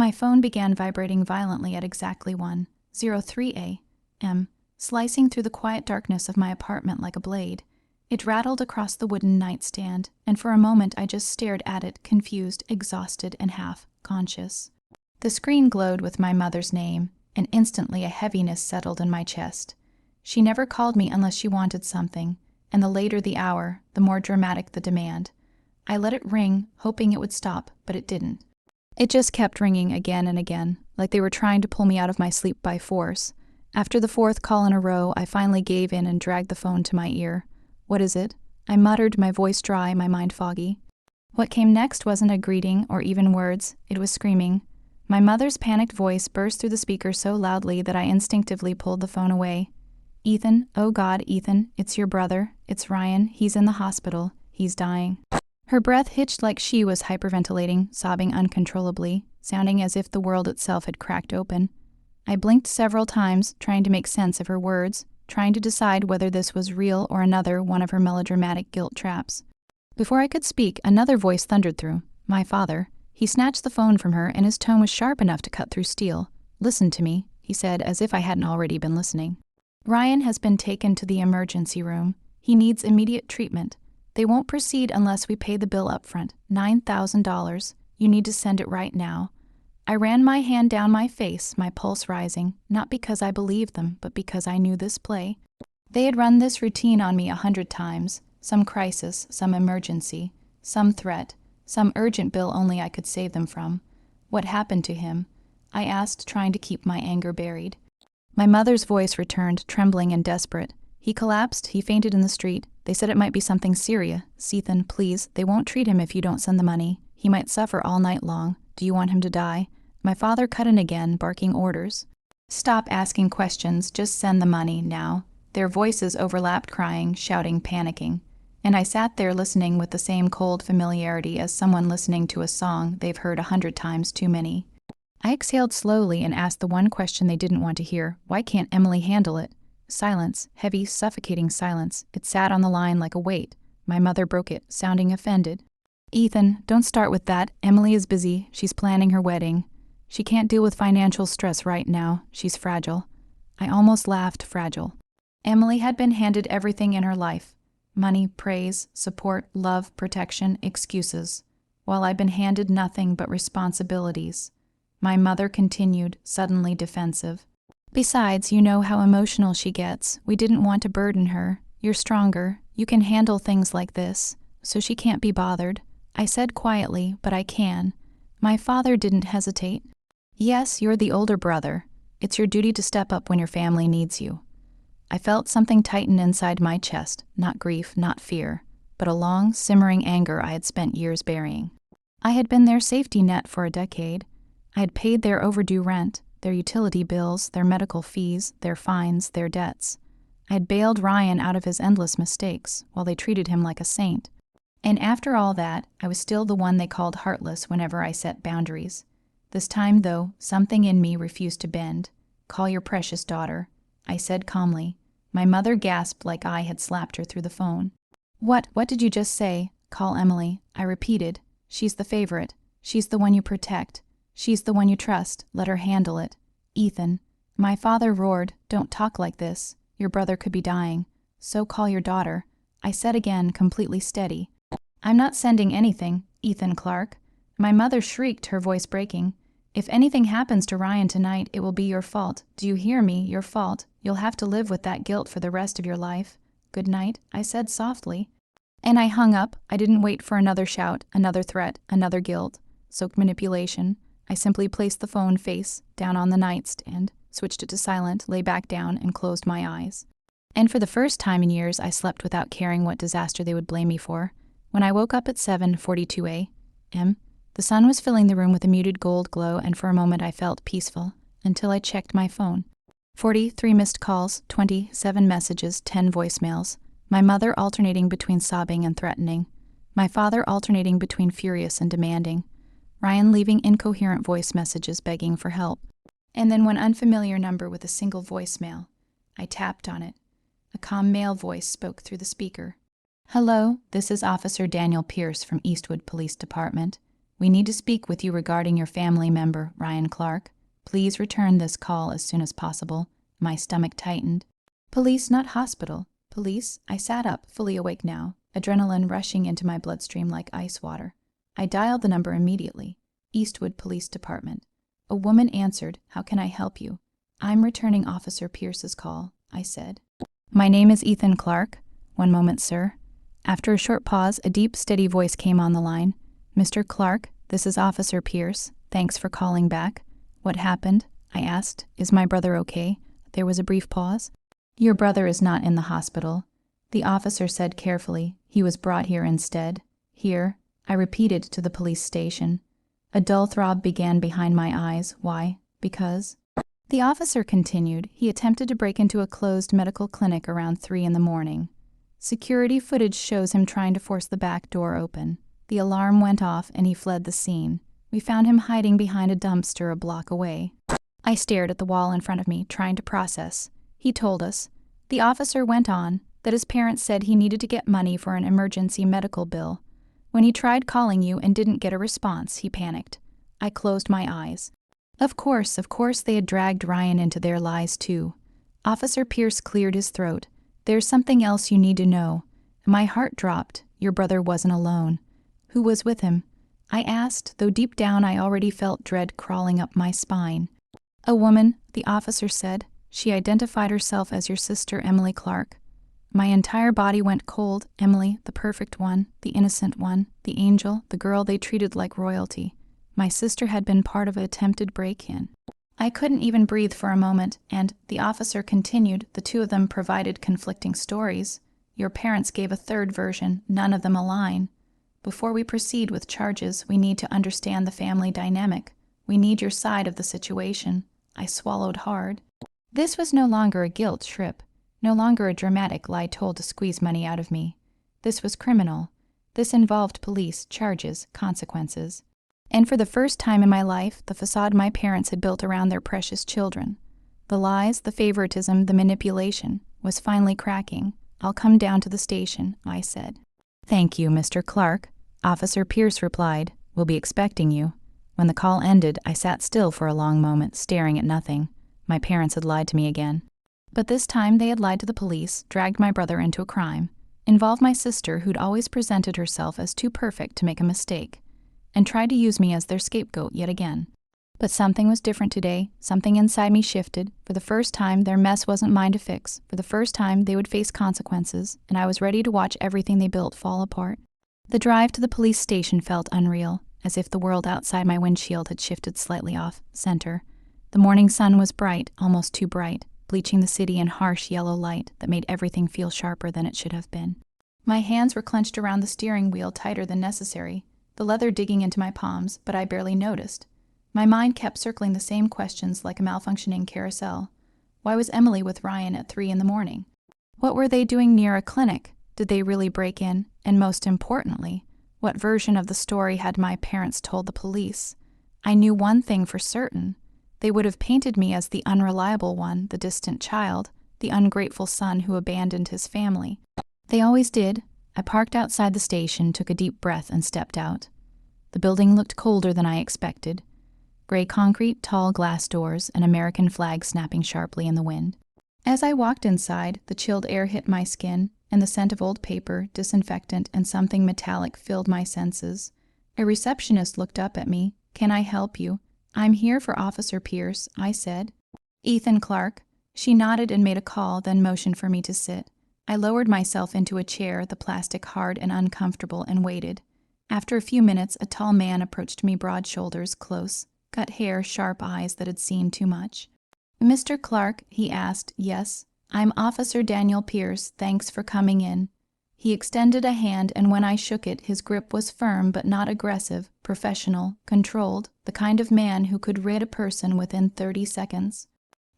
My phone began vibrating violently at exactly 1:03 a.m., slicing through the quiet darkness of my apartment like a blade. It rattled across the wooden nightstand, and for a moment I just stared at it, confused, exhausted, and half-conscious. The screen glowed with my mother's name, and instantly a heaviness settled in my chest. She never called me unless she wanted something, and the later the hour, the more dramatic the demand. I let it ring, hoping it would stop, but it didn't. It just kept ringing again and again, like they were trying to pull me out of my sleep by force. After the fourth call in a row, I finally gave in and dragged the phone to my ear. "What is it?" I muttered, my voice dry, my mind foggy. What came next wasn't a greeting or even words, it was screaming. My mother's panicked voice burst through the speaker so loudly that I instinctively pulled the phone away. "Ethan, oh God, Ethan, it's your brother. It's Ryan. He's in the hospital. He's dying." Her breath hitched like she was hyperventilating, sobbing uncontrollably, sounding as if the world itself had cracked open. I blinked several times, trying to make sense of her words, trying to decide whether this was real or another one of her melodramatic guilt traps. Before I could speak, another voice thundered through. My father. He snatched the phone from her, and his tone was sharp enough to cut through steel. "Listen to me," he said, as if I hadn't already been listening. "Ryan has been taken to the emergency room. He needs immediate treatment. They won't proceed unless we pay the bill up front, $9,000. You need to send it right now." I ran my hand down my face, my pulse rising, not because I believed them, but because I knew this play. They had run this routine on me 100 times, some crisis, some emergency, some threat, some urgent bill only I could save them from. "What happened to him?" I asked, trying to keep my anger buried. My mother's voice returned, trembling and desperate. "He collapsed, he fainted in the street. They said it might be something serious. Ethan, please, they won't treat him if you don't send the money. He might suffer all night long. Do you want him to die?" My father cut in again, barking orders. "Stop asking questions, just send the money, now." Their voices overlapped, crying, shouting, panicking. And I sat there listening with the same cold familiarity as someone listening to a song they've heard 100 times too many. I exhaled slowly and asked the one question they didn't want to hear. Why can't Emily handle it? Silence, heavy, suffocating silence. It sat on the line like a weight. My mother broke it, sounding offended. "Ethan, don't start with that. Emily is busy. She's planning her wedding. She can't deal with financial stress right now. She's fragile." I almost laughed, fragile. Emily had been handed everything in her life. Money, praise, support, love, protection, excuses. While I'd been handed nothing but responsibilities. My mother continued, suddenly defensive. "Besides, you know how emotional she gets. We didn't want to burden her. You're stronger. You can handle things like this. So she can't be bothered." I said quietly, "But I can." My father didn't hesitate. "Yes, you're the older brother. It's your duty to step up when your family needs you." I felt something tighten inside my chest, not grief, not fear, but a long, simmering anger I had spent years burying. I had been their safety net for a decade. I had paid their overdue rent, their utility bills, their medical fees, their fines, their debts. I had bailed Ryan out of his endless mistakes, while they treated him like a saint. And after all that, I was still the one they called heartless whenever I set boundaries. This time, though, something in me refused to bend. "Call your precious daughter," I said calmly. My mother gasped like I had slapped her through the phone. What did you just say?" "Call Emily," I repeated. "She's the favorite. She's the one you protect. She's the one you trust. Let her handle it." "Ethan." My father roared, "Don't talk like this. Your brother could be dying. So call your daughter." I said again, completely steady. "I'm not sending anything, Ethan Clark." My mother shrieked, her voice breaking. "If anything happens to Ryan tonight, it will be your fault. Do you hear me? Your fault. You'll have to live with that guilt for the rest of your life. Good night," I said softly. And I hung up. I didn't wait for another shout, another threat, another guilt. Soaked manipulation. I simply placed the phone face down on the nightstand, switched it to silent, lay back down, and closed my eyes. And for the first time in years, I slept without caring what disaster they would blame me for. When I woke up at 7:42 a.m., the sun was filling the room with a muted gold glow, and for a moment I felt peaceful, until I checked my phone. 43 missed calls, 27 messages, 10 voicemails. My mother alternating between sobbing and threatening. My father alternating between furious and demanding. Ryan leaving incoherent voice messages begging for help. And then one unfamiliar number with a single voicemail. I tapped on it. A calm male voice spoke through the speaker. "Hello, this is Officer Daniel Pierce from Eastwood Police Department. We need to speak with you regarding your family member, Ryan Clark. Please return this call as soon as possible. My stomach tightened. Police, not hospital. Police? I sat up, fully awake now, adrenaline rushing into my bloodstream like ice water. I dialed the number immediately. Eastwood Police Department. A woman answered. How can I help you? I'm returning Officer Pierce's call, I said. My name is Ethan Clark. One moment, sir. After a short pause, a deep, steady voice came on the line. Mr. Clark, this is Officer Pierce. Thanks for calling back. What happened? I asked. Is my brother okay? There was a brief pause. Your brother is not in the hospital. The officer said carefully. He was brought here instead. Here, I repeated to the police station. A dull throb began behind my eyes. Why? Because? The officer continued. He attempted to break into a closed medical clinic around 3 a.m. Security footage shows him trying to force the back door open. The alarm went off and he fled the scene. We found him hiding behind a dumpster a block away. I stared at the wall in front of me, trying to process. He told us. The officer went on that his parents said he needed to get money for an emergency medical bill. When he tried calling you and didn't get a response, he panicked. I closed my eyes. Of course, they had dragged Ryan into their lies too. Officer Pierce cleared his throat. There's something else you need to know. My heart dropped. Your brother wasn't alone. Who was with him? I asked, though deep down I already felt dread crawling up my spine. A woman, the officer said. She identified herself as your sister, Emily Clark. My entire body went cold. Emily, the perfect one, the innocent one, the angel, the girl they treated like royalty. My sister had been part of an attempted break-in. I couldn't even breathe for a moment, and the officer continued. The two of them provided conflicting stories. Your parents gave a third version, none of them align. Before we proceed with charges, we need to understand the family dynamic. We need your side of the situation. I swallowed hard. This was no longer a guilt trip. No longer a dramatic lie told to squeeze money out of me. This was criminal. This involved police, charges, consequences. And for the first time in my life, the facade my parents had built around their precious children, the lies, the favoritism, the manipulation, was finally cracking. I'll come down to the station, I said. Thank you, Mr. Clark. Officer Pierce replied. We'll be expecting you. When the call ended, I sat still for a long moment, staring at nothing. My parents had lied to me again. But this time they had lied to the police, dragged my brother into a crime, involved my sister who'd always presented herself as too perfect to make a mistake, and tried to use me as their scapegoat yet again. But something was different today. Something inside me shifted. For the first time, their mess wasn't mine to fix. For the first time, they would face consequences, and I was ready to watch everything they built fall apart. The drive to the police station felt unreal, as if the world outside my windshield had shifted slightly off center. The morning sun was bright, almost too bright, bleaching the city in harsh yellow light that made everything feel sharper than it should have been. My hands were clenched around the steering wheel tighter than necessary, the leather digging into my palms, but I barely noticed. My mind kept circling the same questions like a malfunctioning carousel. Why was Emily with Ryan at 3 a.m? What were they doing near a clinic? Did they really break in? And most importantly, what version of the story had my parents told the police? I knew one thing for certain. They would have painted me as the unreliable one, the distant child, the ungrateful son who abandoned his family. They always did. I parked outside the station, took a deep breath, and stepped out. The building looked colder than I expected. Gray concrete, tall glass doors, an American flag snapping sharply in the wind. As I walked inside, the chilled air hit my skin, and the scent of old paper, disinfectant, and something metallic filled my senses. A receptionist looked up at me. Can I help you? I'm here for Officer Pierce, I said. Ethan Clark. She nodded and made a call, then motioned for me to sit. I lowered myself into a chair, the plastic hard and uncomfortable, and waited. After a few minutes, a tall man approached me, broad shoulders, close, cut hair, sharp eyes that had seen too much. Mr. Clark, he asked. Yes, I'm Officer Daniel Pierce. Thanks for coming in. He extended a hand, and when I shook it, his grip was firm but not aggressive, professional, controlled, the kind of man who could rid a person within 30 seconds.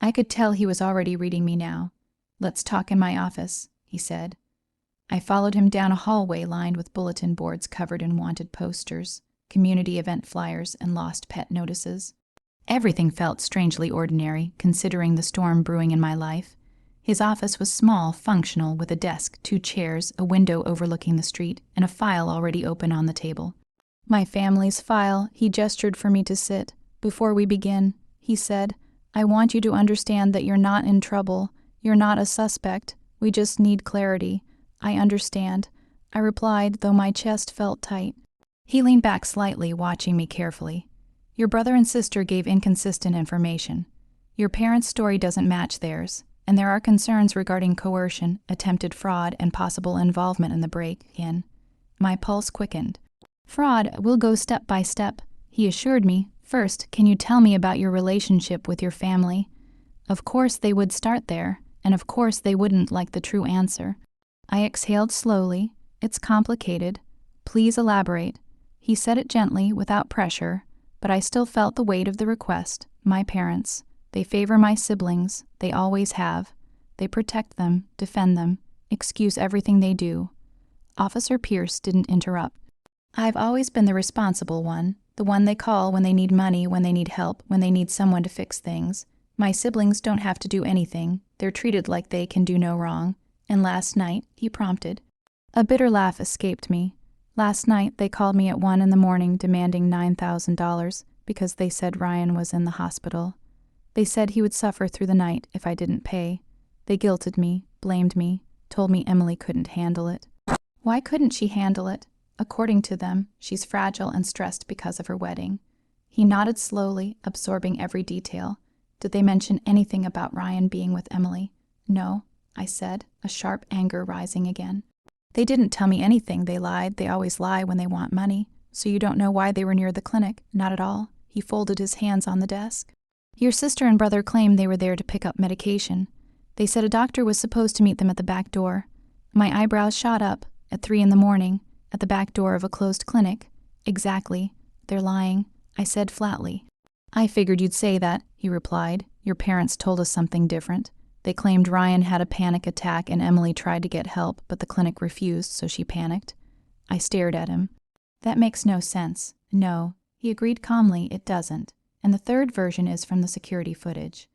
I could tell he was already reading me now. Let's talk in my office, he said. I followed him down a hallway lined with bulletin boards covered in wanted posters, community event flyers, and lost pet notices. Everything felt strangely ordinary, considering the storm brewing in my life. His office was small, functional, with a desk, 2 chairs, a window overlooking the street, and a file already open on the table. My family's file, he gestured for me to sit. Before we begin, he said, I want you to understand that you're not in trouble. You're not a suspect. We just need clarity. I understand. I replied, though my chest felt tight. He leaned back slightly, watching me carefully. Your brother and sister gave inconsistent information. Your parents' story doesn't match theirs, and there are concerns regarding coercion, attempted fraud, and possible involvement in the break-in. My pulse quickened. Fraud, we'll go step by step, he assured me. First, can you tell me about your relationship with your family? Of course they would start there, and of course they wouldn't like the true answer. I exhaled slowly. It's complicated. Please elaborate. He said it gently, without pressure, but I still felt the weight of the request. My parents. They favor my siblings. They always have. They protect them, defend them, excuse everything they do. Officer Pierce didn't interrupt. I've always been the responsible one, the one they call when they need money, when they need help, when they need someone to fix things. My siblings don't have to do anything. They're treated like they can do no wrong. And last night, he prompted. A bitter laugh escaped me. Last night, they called me at 1 a.m. demanding $9,000 because they said Ryan was in the hospital. They said he would suffer through the night if I didn't pay. They guilted me, blamed me, told me Emily couldn't handle it. Why couldn't she handle it? According to them, she's fragile and stressed because of her wedding. He nodded slowly, absorbing every detail. Did they mention anything about Ryan being with Emily? No, I said, a sharp anger rising again. They didn't tell me anything. They lied. They always lie when they want money. So you don't know why they were near the clinic? Not at all. He folded his hands on the desk. Your sister and brother claimed they were there to pick up medication. They said a doctor was supposed to meet them at the back door. My eyebrows shot up. At 3 a.m, at the back door of a closed clinic. Exactly. They're lying, I said flatly. I figured you'd say that, he replied. Your parents told us something different. They claimed Ryan had a panic attack and Emily tried to get help, but the clinic refused, so she panicked. I stared at him. That makes no sense. No, he agreed calmly, it doesn't. And the third version is from the security footage.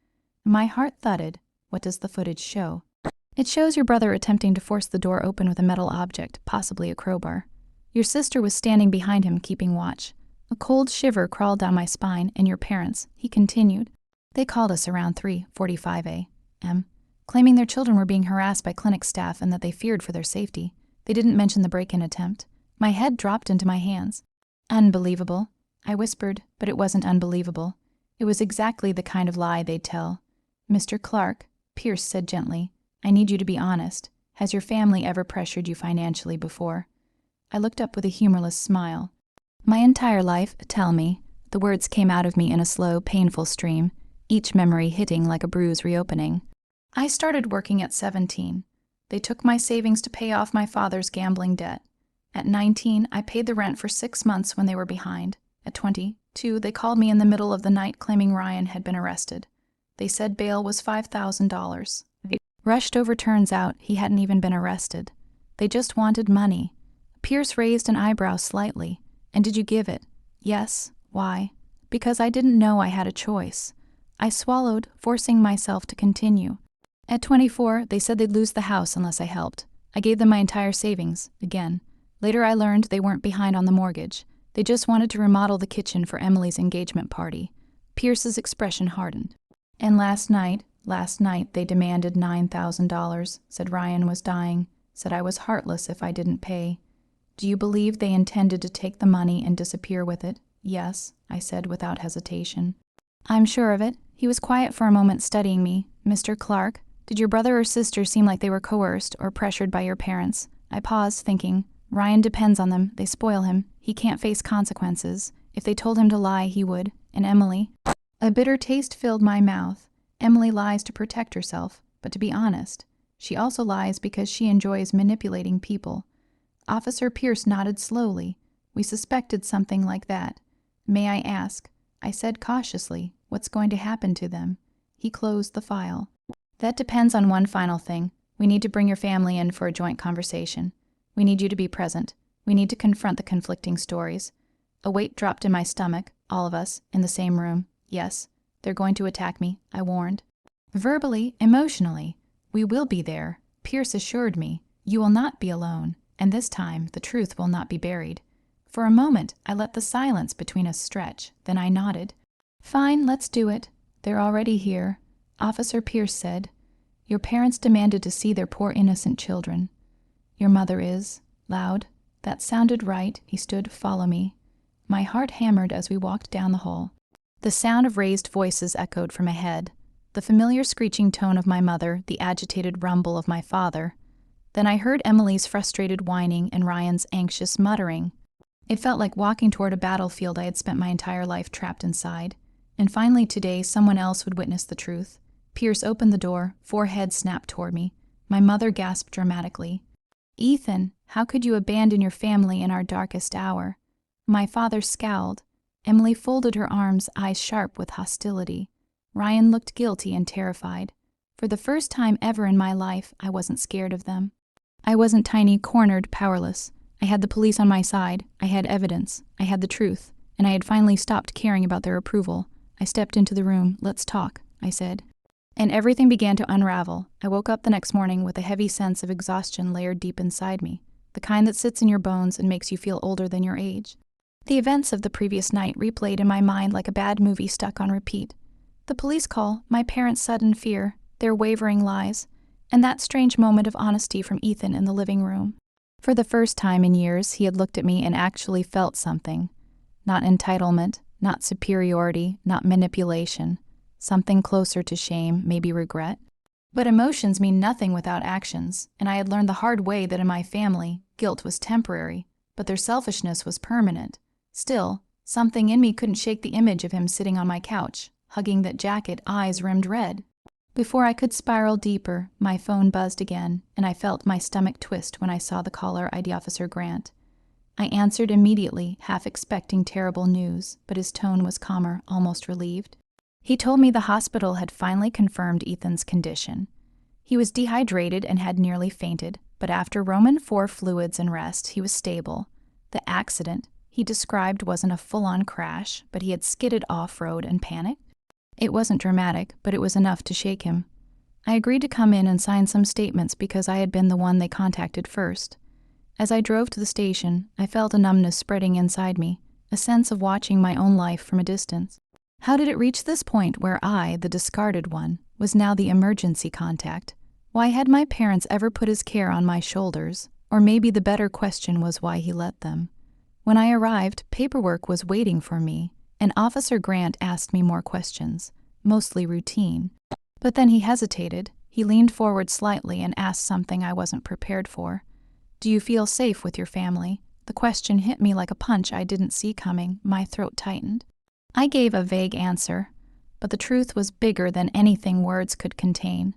My heart thudded. What does the footage show? It shows your brother attempting to force the door open with a metal object, possibly a crowbar. Your sister was standing behind him, keeping watch. A cold shiver crawled down my spine, and your parents, he continued. They called us around 3:45 a.m., claiming their children were being harassed by clinic staff and that they feared for their safety. They didn't mention the break-in attempt. My head dropped into my hands. Unbelievable, I whispered, but it wasn't unbelievable. It was exactly the kind of lie they'd tell. Mr. Clark, Pierce said gently, I need you to be honest. Has your family ever pressured you financially before? I looked up with a humorless smile. My entire life, tell me. The words came out of me in a slow, painful stream, each memory hitting like a bruise reopening. I started working at 17. They took my savings to pay off my father's gambling debt. At 19, I paid the rent for 6 months when they were behind. At 22, they called me in the middle of the night claiming Ryan had been arrested. They said bail was $5,000. Rushed over, turns out he hadn't even been arrested. They just wanted money. Pierce raised an eyebrow slightly. And did you give it? Yes. Why? Because I didn't know I had a choice. I swallowed, forcing myself to continue. At 24, they said they'd lose the house unless I helped. I gave them my entire savings, again. Later I learned they weren't behind on the mortgage. They just wanted to remodel the kitchen for Emily's engagement party. Pierce's expression hardened. And last night they demanded $9,000, said Ryan was dying, said I was heartless if I didn't pay. Do you believe they intended to take the money and disappear with it? Yes, I said without hesitation. I'm sure of it. He was quiet for a moment, studying me. Mr. Clark, did your brother or sister seem like they were coerced or pressured by your parents? I paused, thinking. Ryan depends on them. They spoil him. He can't face consequences. If they told him to lie, he would. And Emily? A bitter taste filled my mouth. Emily lies to protect herself, but to be honest, she also lies because she enjoys manipulating people. Officer Pierce nodded slowly. We suspected something like that. May I ask, I said cautiously, what's going to happen to them? He closed the file. That depends on one final thing. We need to bring your family in for a joint conversation. We need you to be present. We need to confront the conflicting stories. A weight dropped in my stomach, all of us, in the same room. Yes, they're going to attack me, I warned. Verbally, emotionally. We will be there, Pierce assured me. You will not be alone, and this time the truth will not be buried. For a moment, I let the silence between us stretch, then I nodded. Fine, let's do it. They're already here. Officer Pierce said. Your parents demanded to see their poor innocent children. Your mother is. Loud. That sounded right. He stood, follow me. My heart hammered as we walked down the hall. The sound of raised voices echoed from ahead. The familiar screeching tone of my mother, the agitated rumble of my father. Then I heard Emily's frustrated whining and Ryan's anxious muttering. It felt like walking toward a battlefield I had spent my entire life trapped inside. And finally today, someone else would witness the truth. Pierce opened the door, 4 heads snapped toward me. My mother gasped dramatically. Ethan, how could you abandon your family in our darkest hour? My father scowled. Emily folded her arms, eyes sharp with hostility. Ryan looked guilty and terrified. For the first time ever in my life, I wasn't scared of them. I wasn't tiny, cornered, powerless. I had the police on my side, I had evidence, I had the truth, and I had finally stopped caring about their approval. I stepped into the room. Let's talk, I said. And everything began to unravel. I woke up the next morning with a heavy sense of exhaustion layered deep inside me, the kind that sits in your bones and makes you feel older than your age. The events of the previous night replayed in my mind like a bad movie stuck on repeat. The police call, my parents' sudden fear, their wavering lies, and that strange moment of honesty from Ethan in the living room. For the first time in years, he had looked at me and actually felt something. Not entitlement, not superiority, not manipulation. Something closer to shame, maybe regret. But emotions mean nothing without actions, and I had learned the hard way that in my family, guilt was temporary, but their selfishness was permanent. Still, something in me couldn't shake the image of him sitting on my couch, hugging that jacket, eyes rimmed red. Before I could spiral deeper, my phone buzzed again, and I felt my stomach twist when I saw the caller ID Officer Grant. I answered immediately, half expecting terrible news, but his tone was calmer, almost relieved. He told me the hospital had finally confirmed Ethan's condition. He was dehydrated and had nearly fainted, but after Roman IV fluids and rest, he was stable. The accident he described wasn't a full-on crash, but he had skidded off-road and panicked. It wasn't dramatic, but it was enough to shake him. I agreed to come in and sign some statements because I had been the one they contacted first. As I drove to the station, I felt a numbness spreading inside me, a sense of watching my own life from a distance. How did it reach this point where I, the discarded one, was now the emergency contact? Why had my parents ever put his care on my shoulders? Or maybe the better question was why he let them. When I arrived, paperwork was waiting for me, and Officer Grant asked me more questions, mostly routine. But then he hesitated. He leaned forward slightly and asked something I wasn't prepared for. Do you feel safe with your family? The question hit me like a punch I didn't see coming. My throat tightened. I gave a vague answer, but the truth was bigger than anything words could contain.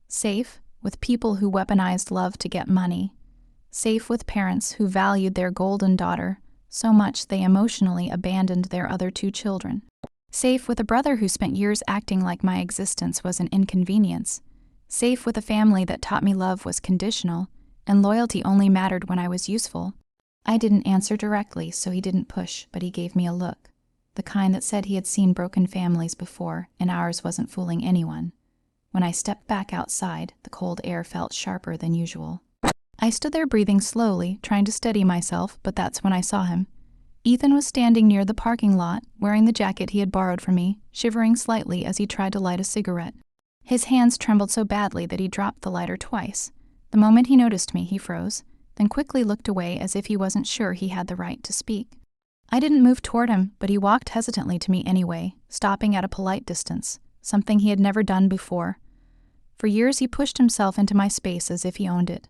Safe with people who weaponized love to get money. Safe with parents who valued their golden daughter so much they emotionally abandoned their other 2 children. Safe with a brother who spent years acting like my existence was an inconvenience. Safe with a family that taught me love was conditional, and loyalty only mattered when I was useful. I didn't answer directly, so he didn't push, but he gave me a look. The kind that said he had seen broken families before, and ours wasn't fooling anyone. When I stepped back outside, the cold air felt sharper than usual. I stood there breathing slowly, trying to steady myself, but that's when I saw him. Ethan was standing near the parking lot, wearing the jacket he had borrowed from me, shivering slightly as he tried to light a cigarette. His hands trembled so badly that he dropped the lighter twice. The moment he noticed me, he froze, then quickly looked away as if he wasn't sure he had the right to speak. I didn't move toward him, but he walked hesitantly to me anyway, stopping at a polite distance, something he had never done before. For years he pushed himself into my space as if he owned it.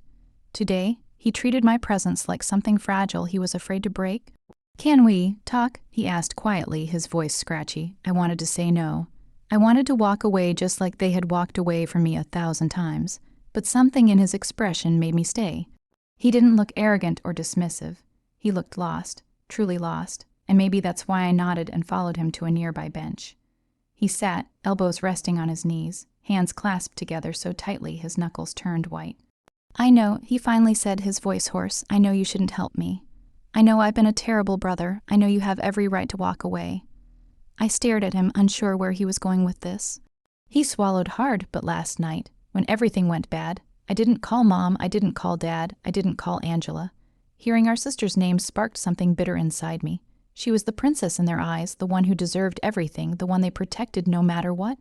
Today, he treated my presence like something fragile he was afraid to break. Can we talk? He asked quietly, his voice scratchy. I wanted to say no. I wanted to walk away just like they had walked away from me 1,000 times, but something in his expression made me stay. He didn't look arrogant or dismissive. He looked lost. Truly lost, and maybe that's why I nodded and followed him to a nearby bench. He sat, elbows resting on his knees, hands clasped together so tightly his knuckles turned white. I know, he finally said, his voice hoarse, I know you shouldn't help me. I know I've been a terrible brother. I know you have every right to walk away. I stared at him, unsure where he was going with this. He swallowed hard, but last night, when everything went bad, I didn't call Mom, I didn't call Dad, I didn't call Angela. Hearing our sister's name sparked something bitter inside me. She was the princess in their eyes, the one who deserved everything, the one they protected no matter what.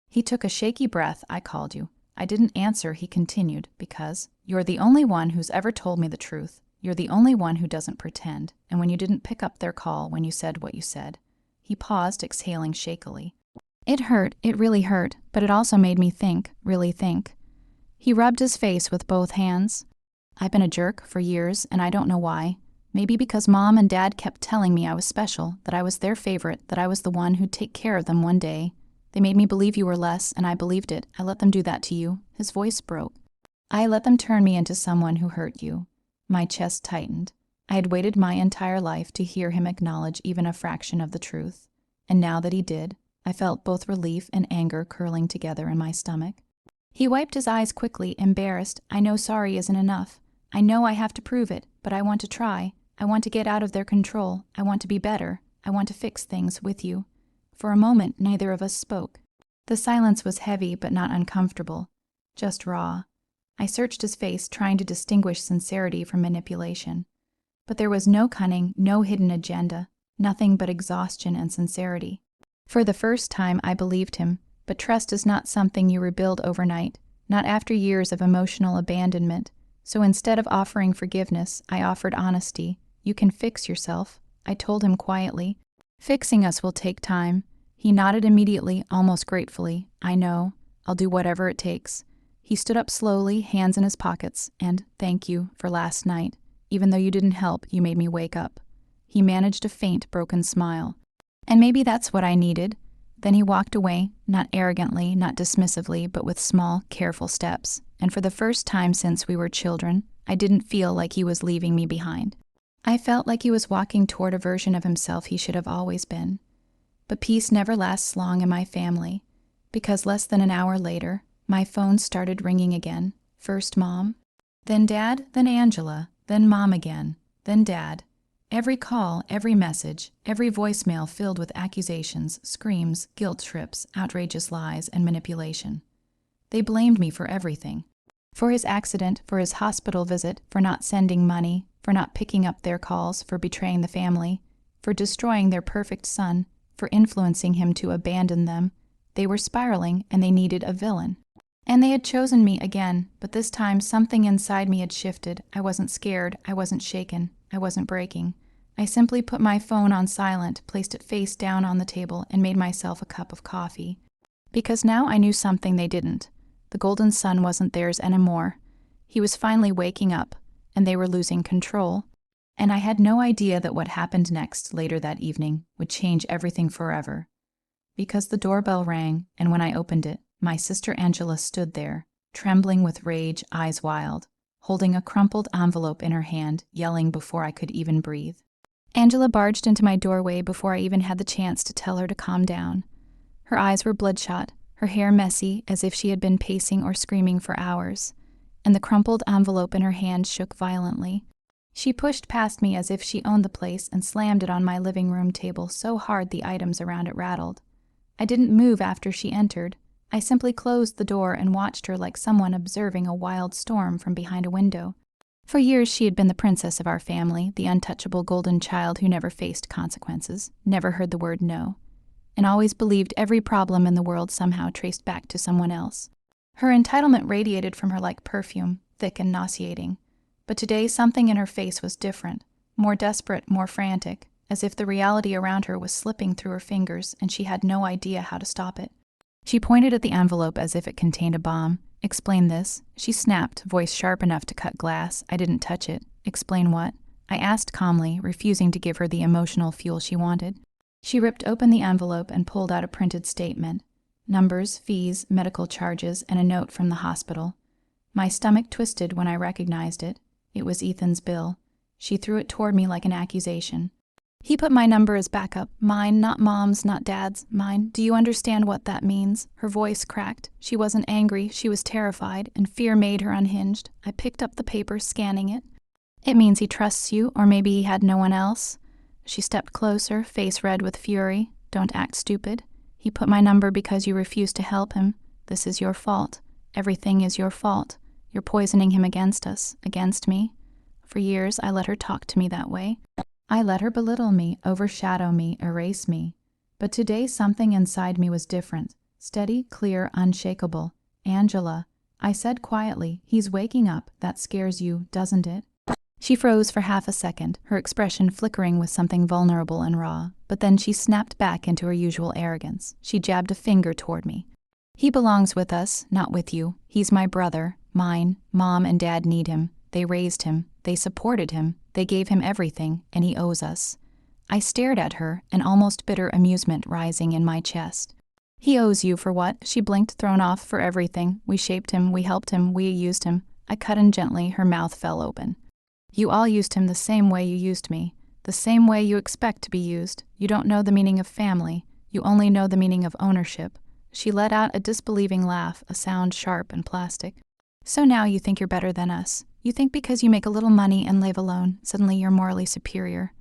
He took a shaky breath. I called you. I didn't answer, he continued, because you're the only one who's ever told me the truth. You're the only one who doesn't pretend. And when you didn't pick up their call, when you said what you said. He paused, exhaling shakily. It hurt, it really hurt, but it also made me think, really think. He rubbed his face with both hands. I've been a jerk for years, and I don't know why. Maybe because Mom and Dad kept telling me I was special, that I was their favorite, that I was the one who'd take care of them one day. They made me believe you were less, and I believed it. I let them do that to you. His voice broke. I let them turn me into someone who hurt you. My chest tightened. I had waited my entire life to hear him acknowledge even a fraction of the truth. And now that he did, I felt both relief and anger curling together in my stomach. He wiped his eyes quickly, embarrassed. I know sorry isn't enough. I know I have to prove it, but I want to try. I want to get out of their control. I want to be better. I want to fix things with you. For a moment, neither of us spoke. The silence was heavy but not uncomfortable, just raw. I searched his face, trying to distinguish sincerity from manipulation. But there was no cunning, no hidden agenda, nothing but exhaustion and sincerity. For the first time, I believed him, but trust is not something you rebuild overnight, not after years of emotional abandonment. So instead of offering forgiveness, I offered honesty. You can fix yourself, I told him quietly. Fixing us will take time. He nodded immediately, almost gratefully. I know. I'll do whatever it takes. He stood up slowly, hands in his pockets, and thank you for last night. Even though you didn't help, you made me wake up. He managed a faint, broken smile. And maybe that's what I needed. Then he walked away, not arrogantly, not dismissively, but with small, careful steps. And for the first time since we were children, I didn't feel like he was leaving me behind. I felt like he was walking toward a version of himself he should have always been. But peace never lasts long in my family, because less than an hour later, my phone started ringing again. First Mom, then Dad, then Angela, then Mom again, then Dad. Every call, every message, every voicemail filled with accusations, screams, guilt trips, outrageous lies, and manipulation. They blamed me for everything. For his accident, for his hospital visit, for not sending money, for not picking up their calls, for betraying the family, for destroying their perfect son, for influencing him to abandon them. They were spiraling, and they needed a villain. And they had chosen me again, but this time something inside me had shifted. I wasn't scared, I wasn't shaken, I wasn't breaking. I simply put my phone on silent, placed it face down on the table, and made myself a cup of coffee. Because now I knew something they didn't. The golden sun wasn't theirs anymore. He was finally waking up, and they were losing control. And I had no idea that what happened next later that evening would change everything forever. Because the doorbell rang, and when I opened it, my sister Angela stood there, trembling with rage, eyes wild, holding a crumpled envelope in her hand, yelling before I could even breathe. Angela barged into my doorway before I even had the chance to tell her to calm down. Her eyes were bloodshot, her hair messy, as if she had been pacing or screaming for hours, and the crumpled envelope in her hand shook violently. She pushed past me as if she owned the place and slammed it on my living room table so hard the items around it rattled. I didn't move after she entered. I simply closed the door and watched her like someone observing a wild storm from behind a window. For years she had been the princess of our family, the untouchable golden child who never faced consequences, never heard the word no, and always believed every problem in the world somehow traced back to someone else. Her entitlement radiated from her like perfume, thick and nauseating. But today something in her face was different, more desperate, more frantic, as if the reality around her was slipping through her fingers and she had no idea how to stop it. She pointed at the envelope as if it contained a bomb. Explain this. She snapped, voice sharp enough to cut glass. I didn't touch it. Explain what? I asked calmly, refusing to give her the emotional fuel she wanted. She ripped open the envelope and pulled out a printed statement. Numbers, fees, medical charges, and a note from the hospital. My stomach twisted when I recognized it. It was Ethan's bill. She threw it toward me like an accusation. He put my number as backup. Mine, not Mom's, not Dad's. Mine. Do you understand what that means? Her voice cracked. She wasn't angry. She was terrified, and fear made her unhinged. I picked up the paper, scanning it. It means he trusts you, or maybe he had no one else. She stepped closer, face red with fury. Don't act stupid. He put my number because you refused to help him. This is your fault. Everything is your fault. You're poisoning him against us, against me. For years, I let her talk to me that way. I let her belittle me, overshadow me, erase me. But today something inside me was different. Steady, clear, unshakable. Angela, I said quietly, he's waking up. That scares you, doesn't it? She froze for half a second, her expression flickering with something vulnerable and raw. But then she snapped back into her usual arrogance. She jabbed a finger toward me. He belongs with us, not with you. He's my brother, mine. Mom and Dad need him. They raised him. They supported him. They gave him everything, and he owes us. I stared at her, an almost bitter amusement rising in my chest. He owes you for what? She blinked, thrown off. For everything. We shaped him, we helped him, we used him. I cut in gently, her mouth fell open. You all used him the same way you used me. The same way you expect to be used. You don't know the meaning of family. You only know the meaning of ownership. She let out a disbelieving laugh, a sound sharp and plastic. So now you think you're better than us. You think because you make a little money and live alone, suddenly you're morally superior.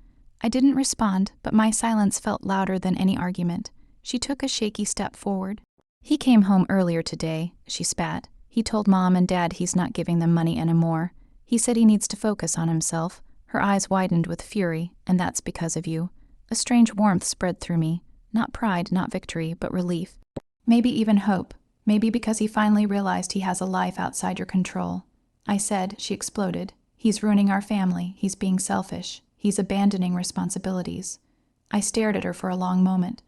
I didn't respond, but my silence felt louder than any argument. She took a shaky step forward. He came home earlier today, she spat. He told Mom and Dad he's not giving them money anymore. He said he needs to focus on himself. Her eyes widened with fury, and that's because of you. A strange warmth spread through me. Not pride, not victory, but relief. Maybe even hope. Maybe because he finally realized he has a life outside your control. I said, she exploded. He's ruining our family. He's being selfish. He's abandoning responsibilities. I stared at her for a long moment.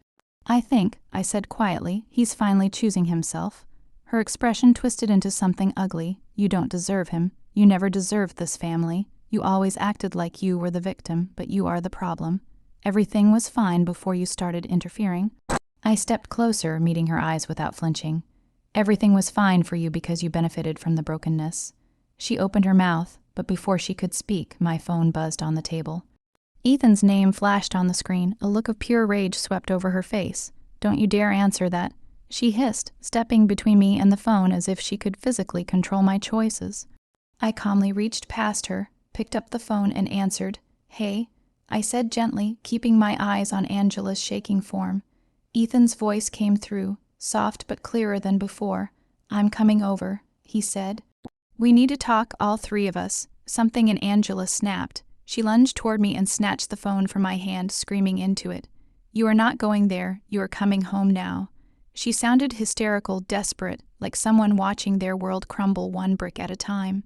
I think, I said quietly, he's finally choosing himself. Her expression twisted into something ugly. You don't deserve him. You never deserved this family. You always acted like you were the victim, but you are the problem. Everything was fine before you started interfering. I stepped closer, meeting her eyes without flinching. Everything was fine for you because you benefited from the brokenness. She opened her mouth, but before she could speak, my phone buzzed on the table. Ethan's name flashed on the screen. A look of pure rage swept over her face. Don't you dare answer that. She hissed, stepping between me and the phone as if she could physically control my choices. I calmly reached past her, picked up the phone and answered. Hey, I said gently, keeping my eyes on Angela's shaking form. Ethan's voice came through, soft but clearer than before. I'm coming over, he said. We need to talk, all three of us. Something in Angela snapped. She lunged toward me and snatched the phone from my hand, screaming into it. You are not going there. You are coming home now. She sounded hysterical, desperate, like someone watching their world crumble one brick at a time.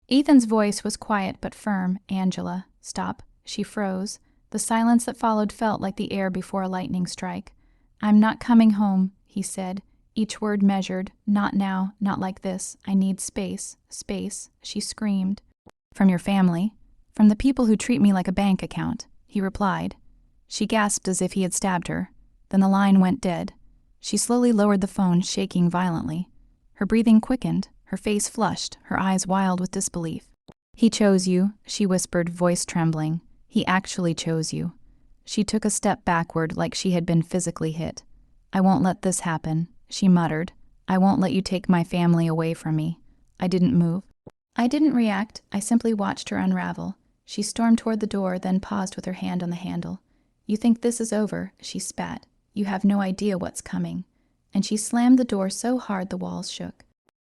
Ethan's voice was quiet but firm. Angela, stop. She froze. The silence that followed felt like the air before a lightning strike. I'm not coming home, he said, each word measured. Not now, not like this. I need space, space, she screamed. From your family. From the people who treat me like a bank account, he replied. She gasped as if he had stabbed her. Then the line went dead. She slowly lowered the phone, shaking violently. Her breathing quickened, her face flushed, her eyes wild with disbelief. He chose you, she whispered, voice trembling. He actually chose you. She took a step backward like she had been physically hit. I won't let this happen, she muttered. I won't let you take my family away from me. I didn't move. I didn't react. I simply watched her unravel. She stormed toward the door, then paused with her hand on the handle. You think this is over, she spat. You have no idea what's coming. And she slammed the door so hard the walls shook.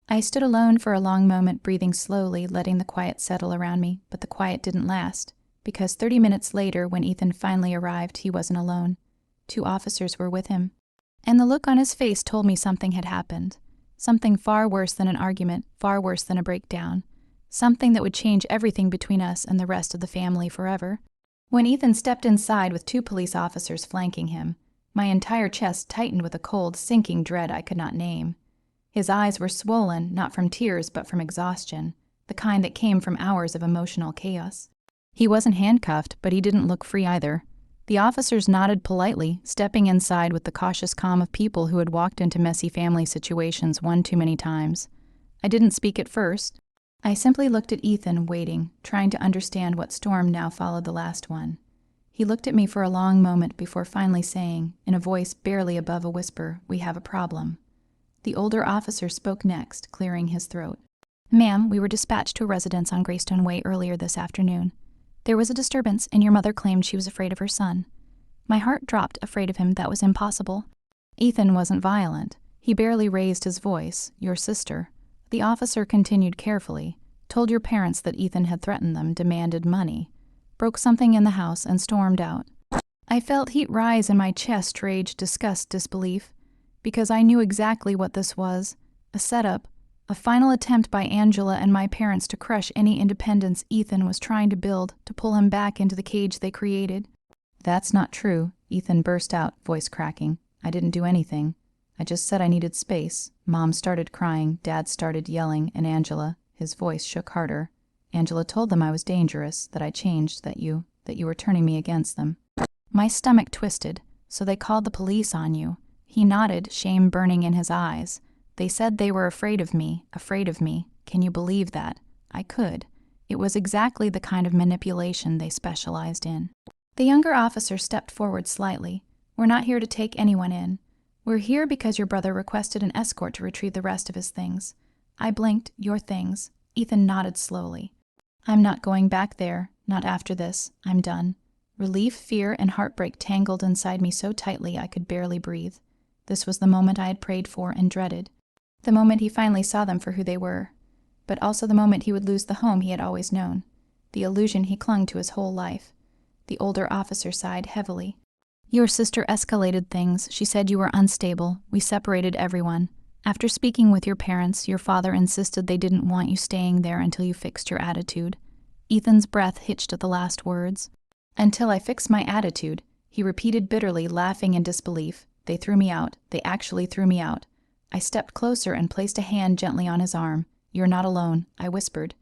I stood alone for a long moment, breathing slowly, letting the quiet settle around me, but the quiet didn't last, because 30 minutes later, when Ethan finally arrived, he wasn't alone. 2 officers were with him. And the look on his face told me something had happened. Something far worse than an argument, far worse than a breakdown. Something that would change everything between us and the rest of the family forever. When Ethan stepped inside with 2 police officers flanking him, my entire chest tightened with a cold, sinking dread I could not name. His eyes were swollen, not from tears but from exhaustion, the kind that came from hours of emotional chaos. He wasn't handcuffed, but he didn't look free either. The officers nodded politely, stepping inside with the cautious calm of people who had walked into messy family situations one too many times. I didn't speak at first. I simply looked at Ethan, waiting, trying to understand what storm now followed the last one. He looked at me for a long moment before finally saying, in a voice barely above a whisper, "We have a problem." The older officer spoke next, clearing his throat. "Ma'am, we were dispatched to a residence on Greystone Way earlier this afternoon. There was a disturbance, and your mother claimed she was afraid of her son." My heart dropped, afraid of him. That was impossible. Ethan wasn't violent. He barely raised his voice. "Your sister." The officer continued carefully. told your parents that Ethan had threatened them, demanded money, broke something in the house, and stormed out. I felt heat rise in my chest, rage, disgust, disbelief, because I knew exactly what this was, a setup, a final attempt by Angela and my parents to crush any independence Ethan was trying to build, to pull him back into the cage they created. That's not true, Ethan burst out, voice cracking. I didn't do anything. I just said I needed space. Mom started crying, Dad started yelling, and Angela, his voice shook harder. Angela told them I was dangerous, that I changed, that you were turning me against them. My stomach twisted. So they called the police on you. He nodded, shame burning in his eyes. They said they were afraid of me. Can you believe that? I could. It was exactly the kind of manipulation they specialized in. The younger officer stepped forward slightly. We're not here to take anyone in. We're here because your brother requested an escort to retrieve the rest of his things. I blinked. Your things. Ethan nodded slowly. I'm not going back there. Not after this. I'm done. Relief, fear, and heartbreak tangled inside me so tightly I could barely breathe. This was the moment I had prayed for and dreaded. The moment he finally saw them for who they were. But also the moment he would lose the home he had always known. The illusion he clung to his whole life. The older officer sighed heavily. Your sister escalated things. She said you were unstable. We separated everyone. After speaking with your parents, your father insisted they didn't want you staying there until you fixed your attitude. Ethan's breath hitched at the last words. Until I fix my attitude, he repeated bitterly, laughing in disbelief. They threw me out. They actually threw me out. I stepped closer and placed a hand gently on his arm. You're not alone, I whispered.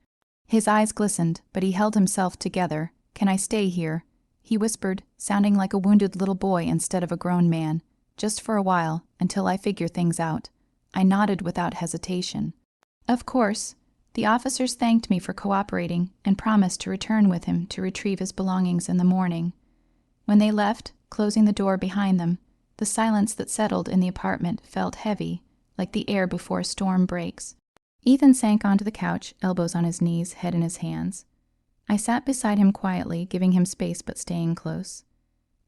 His eyes glistened, but he held himself together. Can I stay here? He whispered, sounding like a wounded little boy instead of a grown man. Just for a while, until I figure things out. I nodded without hesitation. Of course. The officers thanked me for cooperating and promised to return with him to retrieve his belongings in the morning. When they left, closing the door behind them, the silence that settled in the apartment felt heavy, like the air before a storm breaks. Ethan sank onto the couch, elbows on his knees, head in his hands. I sat beside him quietly, giving him space but staying close.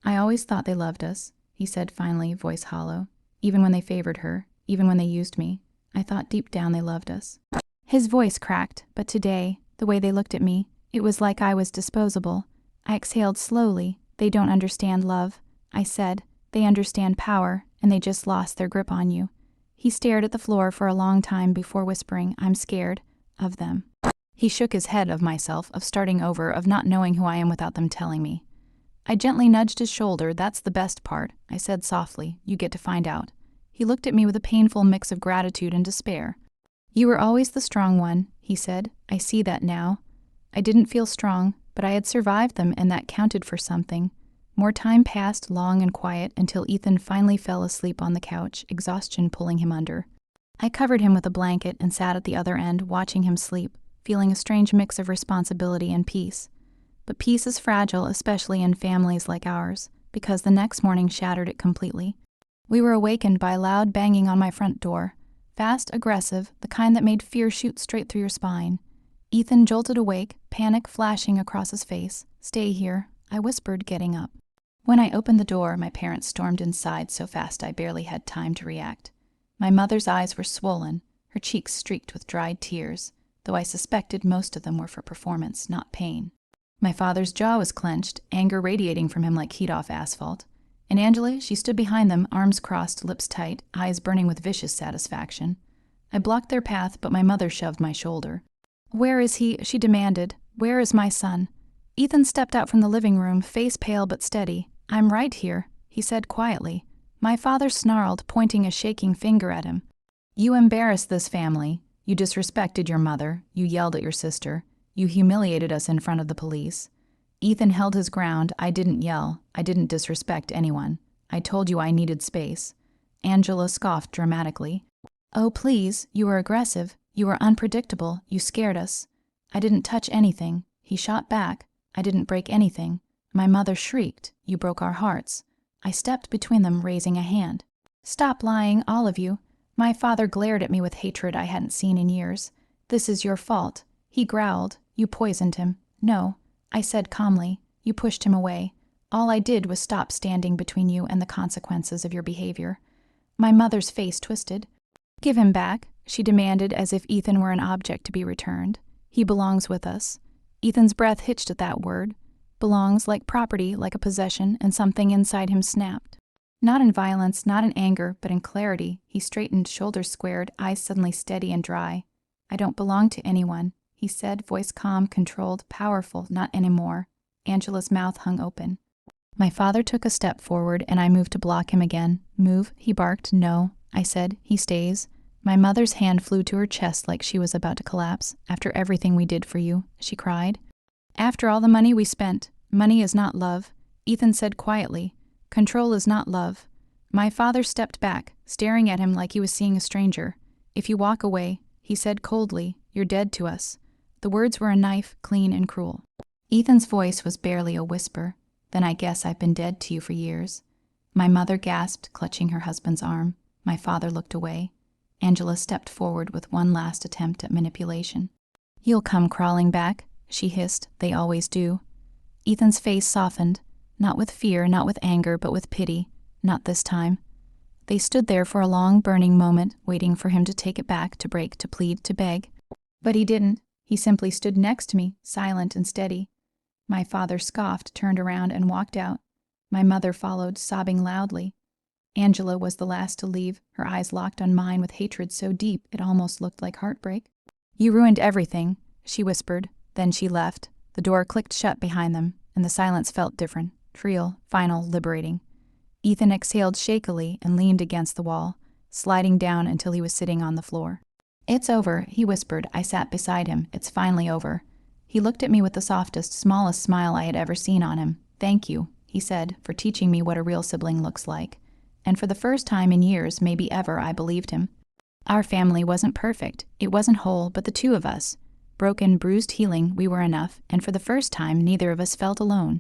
I always thought they loved us, he said finally, voice hollow. Even when they favored her, even when they used me, I thought deep down they loved us. His voice cracked, but today, the way they looked at me, it was like I was disposable. I exhaled slowly. They don't understand love. I said, they understand power, and they just lost their grip on you. He stared at the floor for a long time before whispering, I'm scared of them. He shook his head, of myself, of starting over, of not knowing who I am without them telling me. I gently nudged his shoulder. That's the best part, I said softly. You get to find out. He looked at me with a painful mix of gratitude and despair. You were always the strong one, he said. I see that now. I didn't feel strong, but I had survived them, and that counted for something. More time passed, long and quiet, until Ethan finally fell asleep on the couch, exhaustion pulling him under. I covered him with a blanket and sat at the other end, watching him sleep, feeling a strange mix of responsibility and peace. But peace is fragile, especially in families like ours, because the next morning shattered it completely. We were awakened by loud banging on my front door. Fast, aggressive, the kind that made fear shoot straight through your spine. Ethan jolted awake, panic flashing across his face. Stay here, I whispered, getting up. When I opened the door, my parents stormed inside so fast I barely had time to react. My mother's eyes were swollen, her cheeks streaked with dried tears, though I suspected most of them were for performance, not pain. My father's jaw was clenched, anger radiating from him like heat off asphalt. And Angela, she stood behind them, arms crossed, lips tight, eyes burning with vicious satisfaction. I blocked their path, but my mother shoved my shoulder. Where is he? She demanded. Where is my son? Ethan stepped out from the living room, face pale but steady. I'm right here, he said quietly. My father snarled, pointing a shaking finger at him. You embarrassed this family. You disrespected your mother. You yelled at your sister. You humiliated us in front of the police. Ethan held his ground. I didn't yell. I didn't disrespect anyone. I told you I needed space. Angela scoffed dramatically. Oh, please, you were aggressive. You were unpredictable. You scared us. I didn't touch anything. He shot back. I didn't break anything. My mother shrieked. You broke our hearts. I stepped between them, raising a hand. Stop lying, all of you. My father glared at me with hatred I hadn't seen in years. This is your fault. He growled. You poisoned him. No, I said calmly. You pushed him away. All I did was stop standing between you and the consequences of your behavior. My mother's face twisted. Give him back, she demanded, as if Ethan were an object to be returned. He belongs with us. Ethan's breath hitched at that word. Belongs, like property, like a possession, and something inside him snapped. Not in violence, not in anger, but in clarity. He straightened, shoulders squared, eyes suddenly steady and dry. I don't belong to anyone, he said, voice calm, controlled, powerful, not anymore. Angela's mouth hung open. My father took a step forward, and I moved to block him again. Move, he barked. No, I said. He stays. My mother's hand flew to her chest like she was about to collapse. After everything we did for you, she cried. After all the money we spent. Money is not love, Ethan said quietly. Control is not love. My father stepped back, staring at him like he was seeing a stranger. If you walk away, he said coldly, you're dead to us. The words were a knife, clean and cruel. Ethan's voice was barely a whisper. Then I guess I've been dead to you for years. My mother gasped, clutching her husband's arm. My father looked away. Angela stepped forward with one last attempt at manipulation. You'll come crawling back, she hissed. They always do. Ethan's face softened, not with fear, not with anger, but with pity. Not this time. They stood there for a long, burning moment, waiting for him to take it back, to break, to plead, to beg. But he didn't. He simply stood next to me, silent and steady. My father scoffed, turned around, and walked out. My mother followed, sobbing loudly. Angela was the last to leave, her eyes locked on mine with hatred so deep it almost looked like heartbreak. You ruined everything, she whispered. Then she left. The door clicked shut behind them, and the silence felt different, real, final, liberating. Ethan exhaled shakily and leaned against the wall, sliding down until he was sitting on the floor. It's over, he whispered. I sat beside him. It's finally over. He looked at me with the softest, smallest smile I had ever seen on him. Thank you, he said, for teaching me what a real sibling looks like. And for the first time in years, maybe ever, I believed him. Our family wasn't perfect. It wasn't whole, but the two of us. Broken, bruised, healing, we were enough, and for the first time, neither of us felt alone.